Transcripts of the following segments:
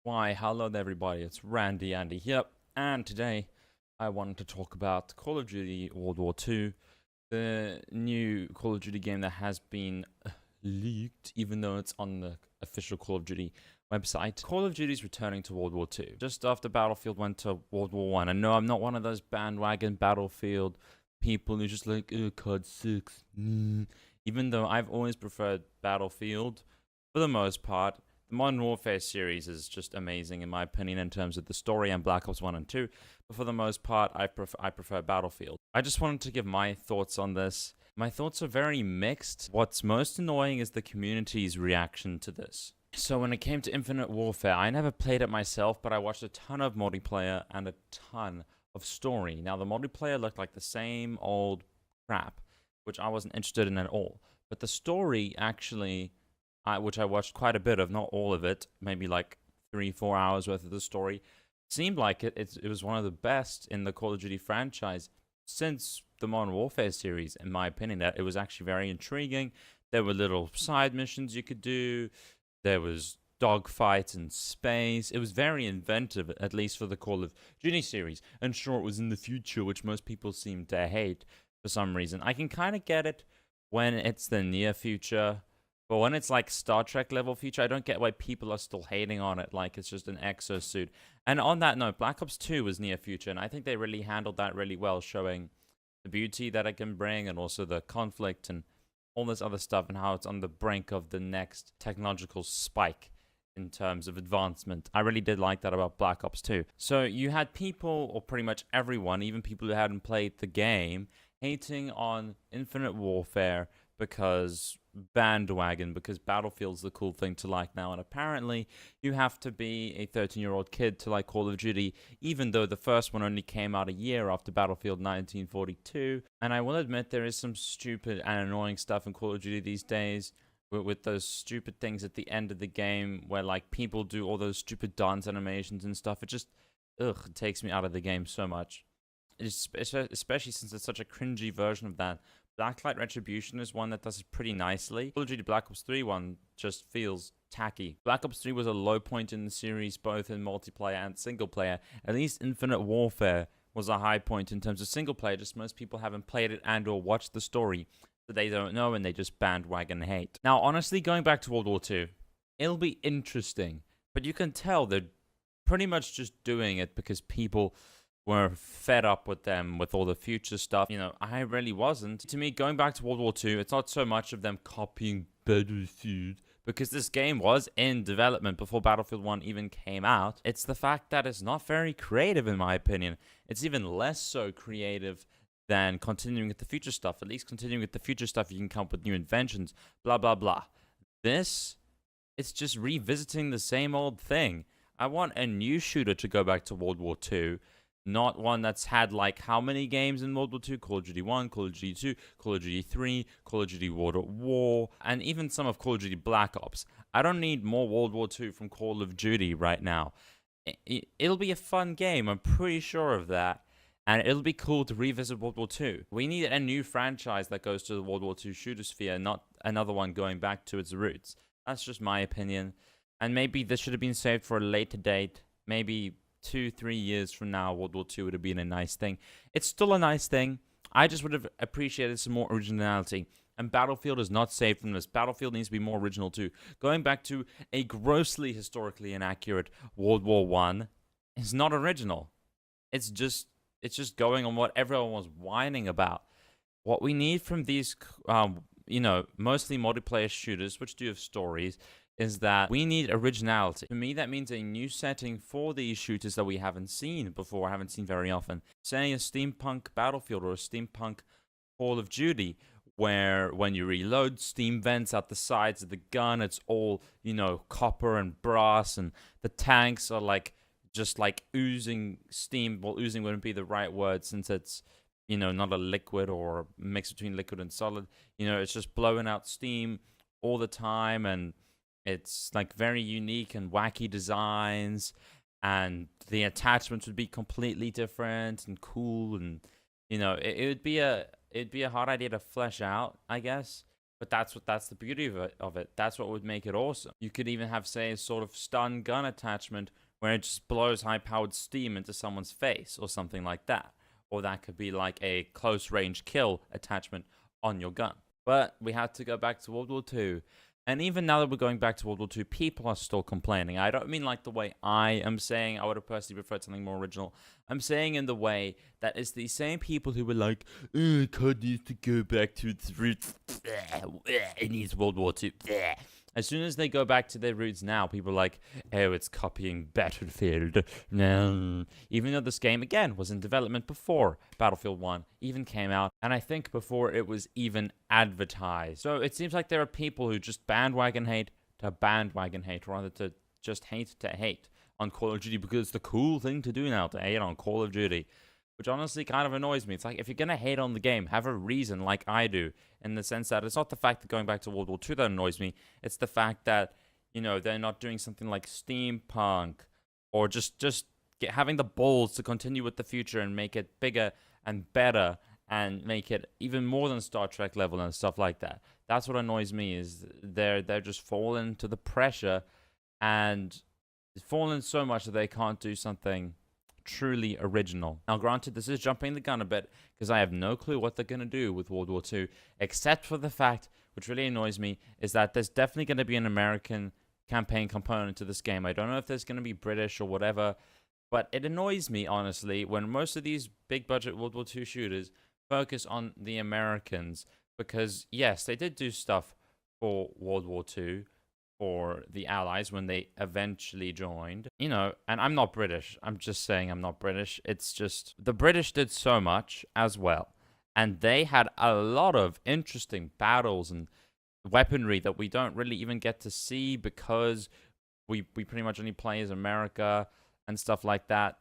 Why, hello there everybody, it's Andy here, and today I wanted to talk about Call of Duty World War II, the new Call of Duty game that has been leaked, even though it's on the official Call of Duty website. Call of Duty is returning to World War II, just after Battlefield went to World War I. And no, I'm not one of those bandwagon Battlefield people who just like, COD 6, even though I've always preferred Battlefield, for the most part. The Modern Warfare series is just amazing in my opinion in terms of the story and Black Ops 1 and 2, but for the most part, I prefer Battlefield. I just wanted to give my thoughts on this. My thoughts are very mixed. What's most annoying is the community's reaction to this. So when it came to Infinite Warfare, I never played it myself, but I watched a ton of multiplayer and a ton of story. Now, the multiplayer looked like the same old crap, which I wasn't interested in at all. But the story actually, which I watched quite a bit of, not all of it, maybe like 3-4 hours worth of the story, seemed like it was one of the best in the Call of Duty franchise since the Modern Warfare series, in my opinion. That it was actually very intriguing. There were little side missions you could do. There was dogfights in space. It was very inventive, at least for the Call of Duty series. And sure, it was in the future, which most people seem to hate for some reason. I can kind of get it when it's the near future, but when it's like Star Trek level future, I don't get why people are still hating on it like it's just an exosuit. And on that note, Black Ops 2 was near future, and I think they really handled that really well, showing the beauty that it can bring and also the conflict and all this other stuff and how it's on the brink of the next technological spike in terms of advancement. I really did like that about Black Ops 2. So you had people, or pretty much everyone, even people who hadn't played the game, hating on Infinite Warfare because Battlefield's the cool thing to like now, and apparently you have to be a 13-year-old kid to like Call of Duty, even though the first one only came out a year after Battlefield 1942. And I will admit there is some stupid and annoying stuff in Call of Duty these days, with those stupid things at the end of the game where like people do all those stupid dance animations and stuff. It just, it takes me out of the game so much. Especially since it's such a cringy version of that. Blacklight Retribution is one that does it pretty nicely. Call of Duty Black Ops 3 one just feels tacky. Black Ops 3 was a low point in the series, both in multiplayer and single player. At least Infinite Warfare was a high point in terms of single player, just most people haven't played it and or watched the story, so they don't know and they just bandwagon hate. Now, honestly, going back to World War II, it'll be interesting, but you can tell they're pretty much just doing it because people were fed up with them with all the future stuff. You know, I really wasn't. To me, going back to World War II, it's not so much of them copying Battlefield, because this game was in development before Battlefield 1 even came out. It's the fact that it's not very creative, in my opinion. It's even less so creative than continuing with the future stuff. At least continuing with the future stuff, you can come up with new inventions, blah, blah, blah. This, it's just revisiting the same old thing. I want a new shooter to go back to World War II, not one that's had like how many games in World War II? Call of Duty 1, Call of Duty 2, Call of Duty 3, Call of Duty World at War, and even some of Call of Duty Black Ops. I don't need more World War II from Call of Duty right now. It'll be a fun game, I'm pretty sure of that. And it'll be cool to revisit World War II. We need a new franchise that goes to the World War II shooter sphere, not another one going back to its roots. That's just my opinion. And maybe this should have been saved for a later date. Maybe 2-3 years from now, World War II would have been a nice thing. It's still a nice thing. I just would have appreciated some more originality. And Battlefield is not saved from this. Battlefield needs to be more original too. Going back to a grossly historically inaccurate World War I is not original. It's just going on what everyone was whining about. What we need from these, mostly multiplayer shooters, which do have stories, is that we need originality. For me, that means a new setting for these shooters that we haven't seen before, haven't seen very often. Say a steampunk Battlefield or a steampunk Call of Duty, where when you reload, steam vents out the sides of the gun. It's all, copper and brass, and the tanks are like just like oozing steam. Well, oozing wouldn't be the right word since it's, not a liquid or a mix between liquid and solid. It's just blowing out steam all the time, and it's like very unique and wacky designs, and the attachments would be completely different and cool, and it'd be a hard idea to flesh out, I guess. But that's the beauty of it. That's what would make it awesome. You could even have, say, a sort of stun gun attachment where it just blows high-powered steam into someone's face or something like that. Or that could be like a close-range kill attachment on your gun. But we had to go back to World War II. And even now that we're going back to World War II, people are still complaining. I don't mean like the way I am saying I would have personally preferred something more original. I'm saying in the way that it's the same people who were like, COD needs to go back to its roots. It needs World War II. As soon as they go back to their roots now, people are like, oh, it's copying Battlefield. No. Even though this game, again, was in development before Battlefield 1 even came out, and I think before it was even advertised. So it seems like there are people who just bandwagon hate to bandwagon hate, rather to just hate to hate on Call of Duty because it's the cool thing to do now, to hate on Call of Duty. Which honestly kind of annoys me. It's like, if you're going to hate on the game, have a reason like I do. In the sense that it's not the fact that going back to World War II that annoys me. It's the fact that, you know, they're not doing something like steampunk. Or just having the balls to continue with the future and make it bigger and better. And make it even more than Star Trek level and stuff like that. That's what annoys me, is they're just falling to the pressure. And falling so much that they can't do something truly original. Now, granted, this is jumping the gun a bit because I have no clue what they're going to do with World War II, except for the fact, which really annoys me, is that there's definitely going to be an American campaign component to this game. I don't know if there's going to be British or whatever, but it annoys me, honestly, when most of these big budget World War II shooters focus on the Americans, because yes, they did do stuff for World War II, for the Allies when they eventually joined. You know, and I'm not British. I'm just saying I'm not British. It's just the British did so much as well. And they had a lot of interesting battles and weaponry that we don't really even get to see because we pretty much only play as America and stuff like that.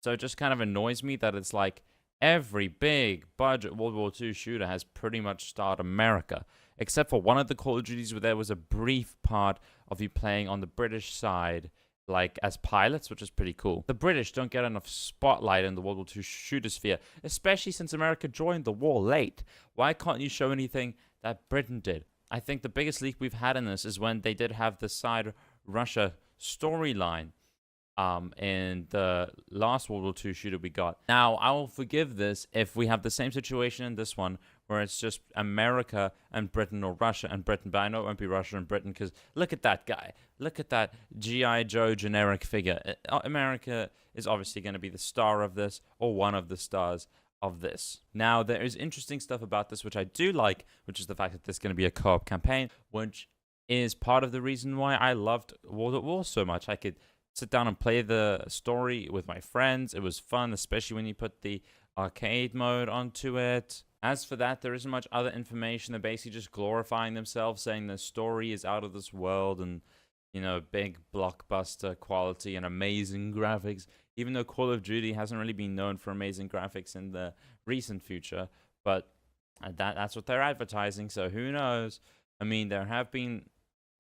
So it just kind of annoys me that it's like every big budget World War II shooter has pretty much starred America. Except for one of the Call of Duties where there was a brief part of you playing on the British side, like as pilots, which is pretty cool. The British don't get enough spotlight in the World War II shooter sphere, especially since America joined the war late. Why can't you show anything that Britain did? I think the biggest leak we've had in this is when they did have the side Russia storyline in the last World War II shooter we got. Now, I will forgive this if we have the same situation in this one, where it's just America and Britain, or Russia and Britain, but I know it won't be Russia and Britain, because look at that guy. Look at that G.I. Joe generic figure. America is obviously going to be the star of this, or one of the stars of this. Now, there is interesting stuff about this, which I do like, which is the fact that this is going to be a co-op campaign, which is part of the reason why I loved World at War so much. I could sit down and play the story with my friends. It was fun, especially when you put the arcade mode onto it. As for that, there isn't much other information. They're basically just glorifying themselves, saying the story is out of this world and, you know, big blockbuster quality and amazing graphics. Even though Call of Duty hasn't really been known for amazing graphics in the recent future, but that's what they're advertising, so who knows? I mean, there have been,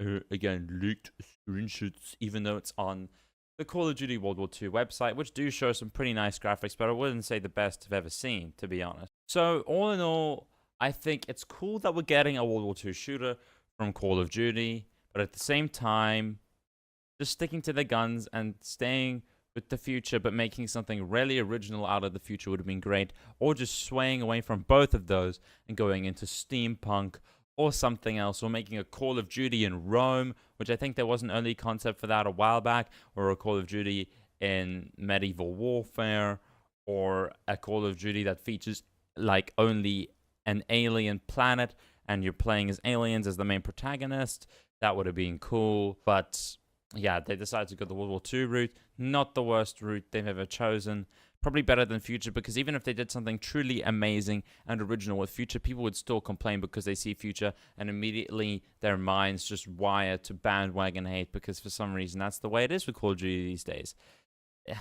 again, leaked screenshots, even though it's on the Call of Duty World War II website, which do show some pretty nice graphics, but I wouldn't say the best I've ever seen, to be honest. So, all in all, I think it's cool that we're getting a World War II shooter from Call of Duty, but at the same time, just sticking to the guns and staying with the future, but making something really original out of the future would have been great, or just swaying away from both of those and going into steampunk or something else, or making a Call of Duty in Rome, which I think there was an early concept for that a while back, or a Call of Duty in medieval warfare, or a Call of Duty that features like only an alien planet and you're playing as aliens as the main protagonist. That would have been cool, but yeah, they decided to go the World War II route. Not the worst route they've ever chosen. Probably better than Future, because even if they did something truly amazing and original with Future, people would still complain because they see Future and immediately their minds just wire to bandwagon hate, because for some reason that's the way it is with Call of Duty these days.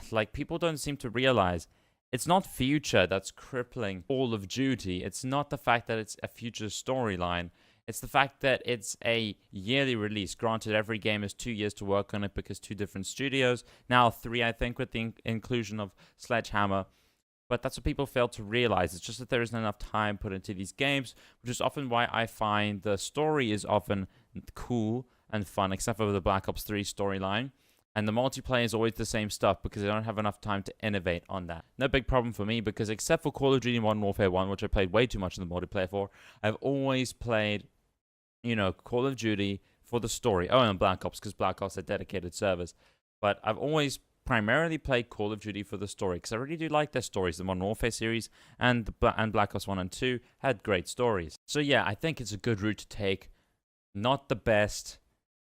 Like, people don't seem to realize it's not Future that's crippling Call of Duty. It's not the fact that it's a Future storyline. It's the fact that it's a yearly release. Granted, every game has 2 years to work on it because 2 different studios. Now 3, I think, with the inclusion of Sledgehammer. But that's what people fail to realize. It's just that there isn't enough time put into these games, which is often why I find the story is often cool and fun, except for the Black Ops 3 storyline. And the multiplayer is always the same stuff because they don't have enough time to innovate on that. No big problem for me because except for Call of Duty Modern Warfare 1, which I played way too much in the multiplayer for, I've always played, Call of Duty for the story. Oh, and Black Ops, because Black Ops are dedicated servers. But I've always primarily played Call of Duty for the story because I really do like their stories. The Modern Warfare series and Black Ops 1 and 2 had great stories. So yeah, I think it's a good route to take. Not the best,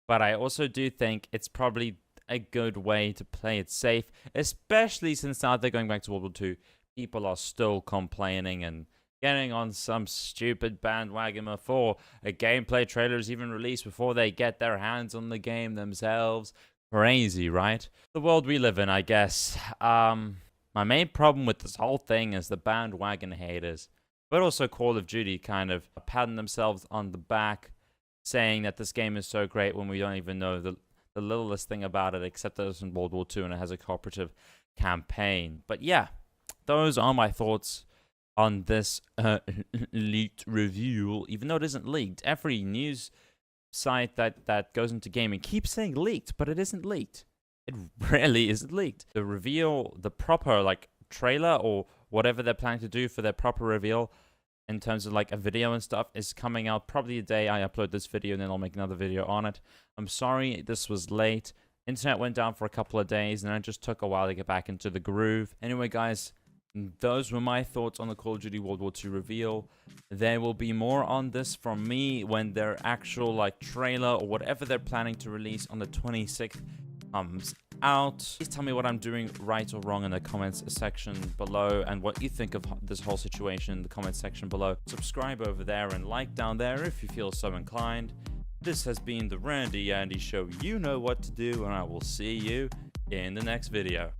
but I also do think it's probably a good way to play it safe, especially since now they're going back to World War II. People are still complaining and getting on some stupid bandwagon before a gameplay trailer is even released, before they get their hands on the game themselves. Crazy, right? The world we live in, I guess. My main problem with this whole thing is the bandwagon haters, but also Call of Duty kind of patting themselves on the back, saying that this game is so great when we don't even know the littlest thing about it, except that it's in World War II and it has a cooperative campaign. But yeah, those are my thoughts on this leaked review, even though it isn't leaked. Every news site that goes into gaming keeps saying leaked, but it isn't leaked. It rarely isn't leaked. The reveal, the proper trailer or whatever they're planning to do for their proper reveal in terms of a video and stuff, is coming out probably the day I upload this video, and then I'll make another video on it. I'm sorry this was late. Internet went down for a couple of days, and it just took a while to get back into the groove. Anyway, guys, those were my thoughts on the Call of Duty World War II reveal. There will be more on this from me when their actual trailer or whatever they're planning to release on the 26th comes out. Please tell me what I'm doing right or wrong in the comments section below, and what you think of this whole situation in the comments section below. Subscribe over there and like down there if you feel so inclined. This has been the Randy Andy Show. You know what to do, and I will see you in the next video.